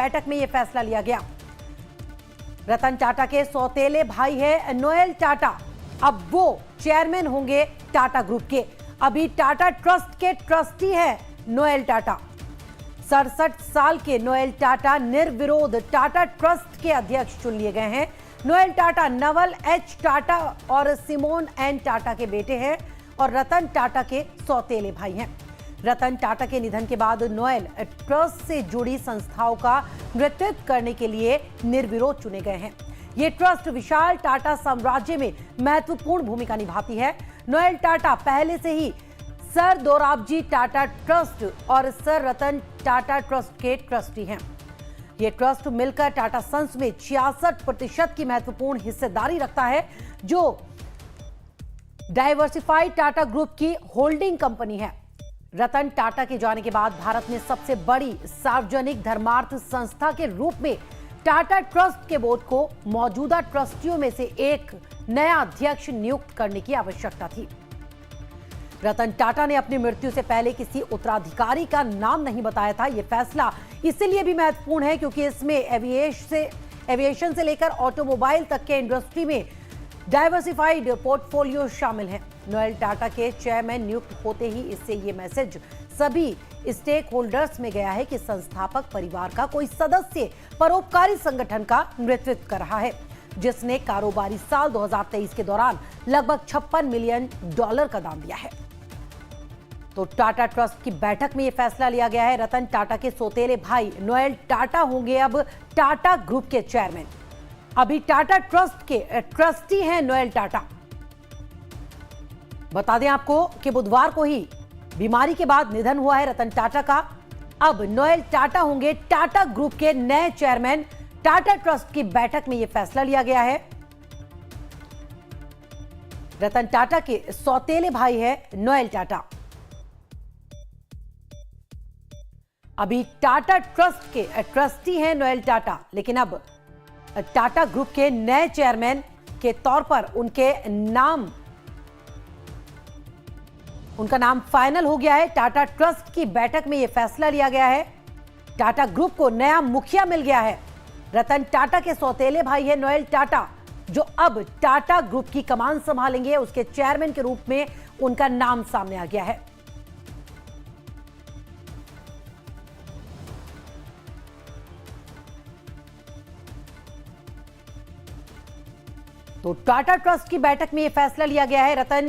बैठक में यह फैसला लिया गया। रतन टाटा के सौतेले भाई है नोएल टाटा, अब वो चेयरमैन होंगे टाटा ग्रुप के। अभी टाटा ट्रस्ट के ट्रस्टी है नोएल टाटा। 67 साल के नोएल टाटा निर्विरोध टाटा ट्रस्ट के अध्यक्ष चुन लिए गए हैं। नोएल टाटा नवल एच टाटा और सिमोन एन टाटा के बेटे हैं और रतन टाटा के सौतेले भाई हैं। रतन टाटा के निधन के बाद नोएल ट्रस्ट से जुड़ी संस्थाओं का नेतृत्व करने के लिए निर्विरोध चुने गए हैं। ये ट्रस्ट विशाल टाटा साम्राज्य में महत्वपूर्ण भूमिका निभाती है। नोएल टाटा पहले से ही सर दोराबजी टाटा ट्रस्ट और सर रतन टाटा ट्रस्ट के ट्रस्टी हैं। ये ट्रस्ट मिलकर टाटा सन्स में 66% की महत्वपूर्ण हिस्सेदारी रखता है, जो डाइवर्सिफाइड टाटा ग्रुप की होल्डिंग कंपनी है। रतन टाटा के जाने के बाद भारत में सबसे बड़ी सार्वजनिक धर्मार्थ संस्था के रूप में टाटा ट्रस्ट के बोर्ड को मौजूदा ट्रस्टियों में से एक नया अध्यक्ष नियुक्त करने की आवश्यकता थी। रतन टाटा ने अपनी मृत्यु से पहले किसी उत्तराधिकारी का नाम नहीं बताया था। यह फैसला इसलिए भी महत्वपूर्ण है क्योंकि इसमें एविएशन से लेकर ऑटोमोबाइल तक के इंडस्ट्री में डाइवर्सिफाइड पोर्टफोलियो शामिल है। नोएल टाटा के चेयरमैन नियुक्त होते ही इससे ये मैसेज सभी स्टेक होल्डर्स में गया है कि संस्थापक परिवार का कोई सदस्य परोपकारी संगठन का नेतृत्व कर रहा है, जिसने कारोबारी साल 2023 के दौरान लगभग $56 मिलियन का दान दिया है। तो टाटा ट्रस्ट की बैठक में यह फैसला लिया गया है। रतन टाटा के सौतेले भाई नोएल टाटा होंगे अब टाटा ग्रुप के चेयरमैन। अभी टाटा ट्रस्ट के ट्रस्टी हैं नोएल टाटा। बता दें आपको कि बुधवार को ही बीमारी के बाद निधन हुआ है रतन टाटा का। अब नोएल टाटा होंगे टाटा ग्रुप के नए चेयरमैन। टाटा ट्रस्ट की बैठक में यह फैसला लिया गया है। रतन टाटा के सौतेले भाई है नोएल टाटा। अभी टाटा ट्रस्ट के ट्रस्टी हैं नोएल टाटा, लेकिन अब टाटा ग्रुप के नए चेयरमैन के तौर पर उनका नाम फाइनल हो गया है। टाटा ट्रस्ट की बैठक में यह फैसला लिया गया है। टाटा ग्रुप को नया मुखिया मिल गया है। रतन टाटा के सौतेले भाई है नोएल टाटा, जो अब टाटा ग्रुप की कमान संभालेंगे। उसके चेयरमैन के रूप में उनका नाम सामने आ गया है। तो टाटा ट्रस्ट की बैठक में यह फैसला लिया गया है। रतन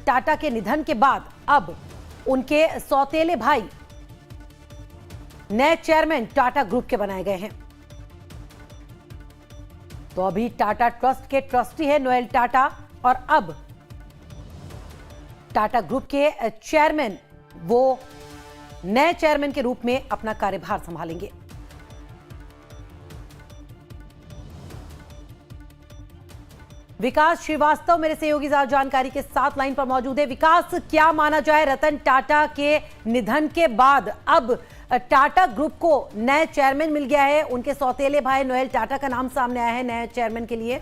टाटा के निधन के बाद अब उनके सौतेले भाई नए चेयरमैन टाटा ग्रुप के बनाए गए हैं। तो अभी टाटा ट्रस्ट के ट्रस्टी है नोएल टाटा और अब टाटा ग्रुप के चेयरमैन वो नए चेयरमैन के रूप में अपना कार्यभार संभालेंगे। विकास श्रीवास्तव मेरे सहयोगी जानकारी के साथ लाइन पर मौजूद है। विकास, क्या माना जाए रतन टाटा के निधन के बाद अब टाटा ग्रुप को नए चेयरमैन मिल गया है, उनके सौतेले भाई नोएल टाटा का नाम सामने आया है नए चेयरमैन के लिए?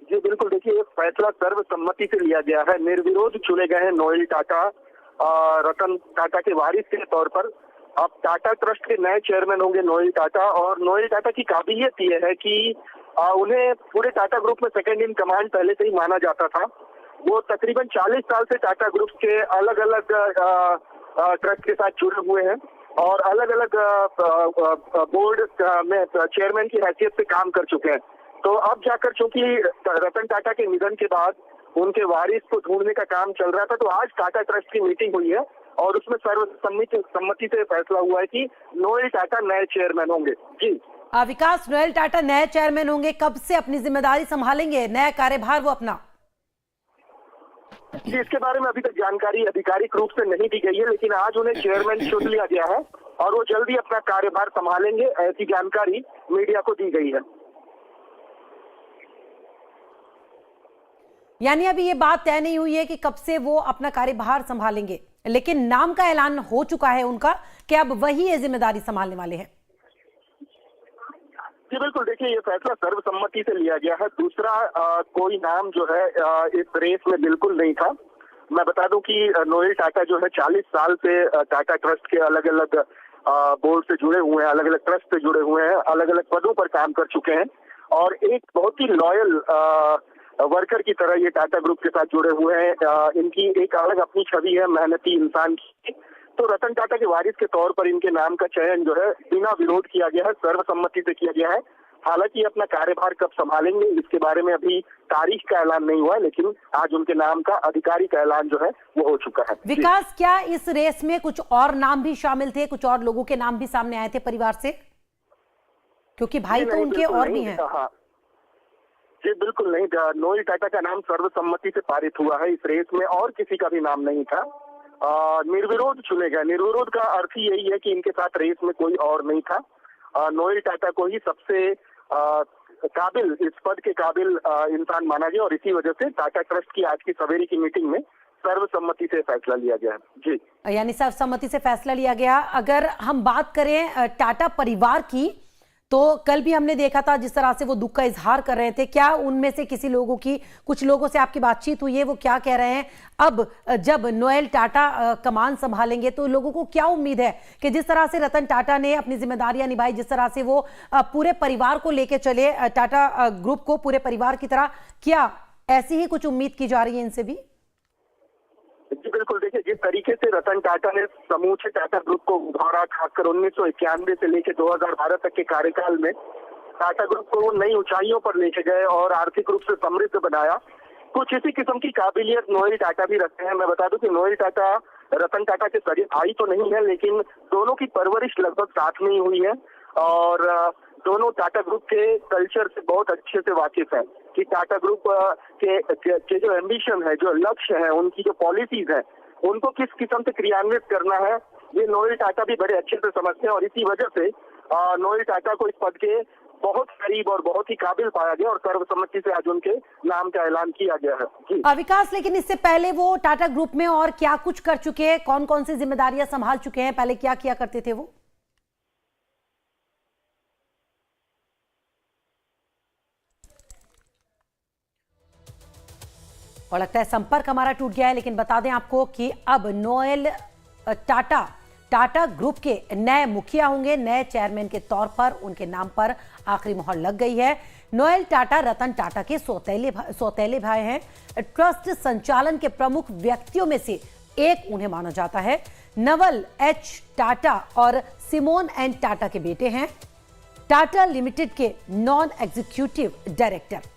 जी बिल्कुल, देखिए ये फैसला सर्वसम्मति से लिया गया है। निर्विरोध चुने गए हैं नोएल टाटा रतन टाटा के वारिस के तौर पर। अब टाटा ट्रस्ट के नए चेयरमैन होंगे नोएल टाटा। और नोएल टाटा की काबिलियत ये है कि उन्हें पूरे टाटा ग्रुप में सेकंड इन कमांड पहले से ही माना जाता था। वो तकरीबन 40 साल से टाटा ग्रुप के अलग अलग ट्रस्ट के साथ जुड़े हुए हैं और अलग अलग बोर्ड में चेयरमैन की हैसियत से काम कर चुके हैं। तो अब जाकर चूंकि रतन टाटा के निधन के बाद उनके वारिस को ढूंढने का काम चल रहा था, तो आज टाटा ट्रस्ट की मीटिंग हुई है और उसमें सर्वसम्मति से फैसला हुआ है कि नोएल टाटा नए चेयरमैन होंगे। जी विकास, नोएल टाटा नए चेयरमैन होंगे, कब से अपनी जिम्मेदारी संभालेंगे, नया कार्यभार वो अपना? जी, इसके बारे में अभी तक जानकारी आधिकारिक रूप से नहीं दी गई है, लेकिन आज उन्हें चेयरमैन चुन लिया गया है और वो जल्दी अपना कार्यभार संभालेंगे, ऐसी जानकारी मीडिया को दी गई है। यानी अभी ये बात तय नहीं हुई है कि कब से वो अपना कार्यभार संभालेंगे, लेकिन नाम का ऐलान हो चुका है उनका कि अब वही ये जिम्मेदारी संभालने वाले हैं। जी बिल्कुल, देखिए ये फैसला सर्वसम्मति से लिया गया है। दूसरा कोई नाम जो है इस रेस में बिल्कुल नहीं था। मैं बता दूं कि नोएल टाटा जो है 40 साल से टाटा ट्रस्ट के अलग अलग बोर्ड से जुड़े हुए हैं, अलग अलग ट्रस्ट से जुड़े हुए हैं, अलग अलग पदों पर काम कर चुके हैं और एक बहुत ही लॉयल वर्कर की तरह ये टाटा ग्रुप के साथ जुड़े हुए हैं। इनकी एक अलग अपनी छवि है मेहनती इंसान की। तो रतन टाटा के वारिस के तौर पर इनके नाम का चयन जो है बिना विरोध किया गया है, सर्वसम्मति से किया गया है। हालांकि अपना कार्यभार कब संभालेंगे इसके बारे में अभी तारीख का ऐलान नहीं हुआ है, लेकिन आज उनके नाम का आधिकारिक ऐलान जो है वो हो चुका है। विकास, क्या इस रेस में कुछ और नाम भी शामिल थे, कुछ और लोगों के नाम भी सामने आए थे परिवार से? क्योंकि भाई तो उनके और भी हैं। हाँ जी, बिल्कुल नहीं। नोएल टाटा का नाम सर्वसम्मति से पारित हुआ है। इस रेस में और किसी का भी नाम नहीं था। निर्विरोध चुने गए। निर्विरोध का अर्थ ही यही है कि इनके साथ रेस में कोई और नहीं था। नोएल टाटा को ही सबसे काबिल, इस पद के काबिल इंसान माना गया और इसी वजह से टाटा ट्रस्ट की आज की सवेरे की मीटिंग में सर्वसम्मति से फैसला लिया गया है। जी, यानी सर्वसम्मति से फैसला लिया गया। अगर हम बात करें टाटा परिवार की, तो कल भी हमने देखा था जिस तरह से वो दुख का इजहार कर रहे थे। क्या उनमें से किसी लोगों की, कुछ लोगों से आपकी बातचीत हुई है? वो क्या कह रहे हैं अब जब नोएल टाटा कमान संभालेंगे? तो लोगों को क्या उम्मीद है कि जिस तरह से रतन टाटा ने अपनी जिम्मेदारियां निभाई, जिस तरह से वो पूरे परिवार को लेके चले, टाटा ग्रुप को पूरे परिवार की तरह, क्या ऐसी ही कुछ उम्मीद की जा रही है इनसे भी? जी बिल्कुल। देखिए, जिस तरीके से रतन टाटा ने समूचे टाटा ग्रुप को उभारा, खासकर 1991 से लेकर 2012 तक के कार्यकाल में टाटा ग्रुप को नई ऊंचाइयों पर लेके गए और आर्थिक रूप से समृद्ध बनाया, कुछ इसी किस्म की काबिलियत नोएल टाटा भी रखते हैं। मैं बता दूं कि नोएल टाटा रतन टाटा के सगे भाई तो नहीं है, लेकिन दोनों की परवरिश लगभग साथ में ही हुई है और दोनों टाटा ग्रुप के कल्चर से बहुत अच्छे से वाकिफ हैं कि टाटा ग्रुप के जो एम्बिशन है, जो लक्ष्य है, उनकी जो पॉलिसीज है, उनको किस किस्म से क्रियान्वित करना है, ये नोएल टाटा भी बड़े अच्छे से समझते हैं और इसी वजह से नोएल टाटा को इस पद के बहुत करीब और बहुत ही काबिल पाया गया और सर्वसम्मति से आज उनके नाम का ऐलान किया गया है। जी विकास, लेकिन इससे पहले वो टाटा ग्रुप में और क्या कुछ कर चुके हैं? कौन कौन सी जिम्मेदारियां संभाल चुके हैं? पहले क्या किया करते थे वो? और लगता है संपर्क हमारा टूट गया है, लेकिन बता दें आपको कि अब नोएल टाटा ग्रुप के नए मुखिया होंगे। नए चेयरमैन के तौर पर उनके नाम पर आखिरी मोहर लग गई है। नोएल टाटा रतन टाटा के सौतेले भाई हैं। ट्रस्ट संचालन के प्रमुख व्यक्तियों में से एक उन्हें माना जाता है। नवल एच टाटा और सिमोन एन टाटा के बेटे हैं। टाटा लिमिटेड के नॉन एग्जीक्यूटिव डायरेक्टर।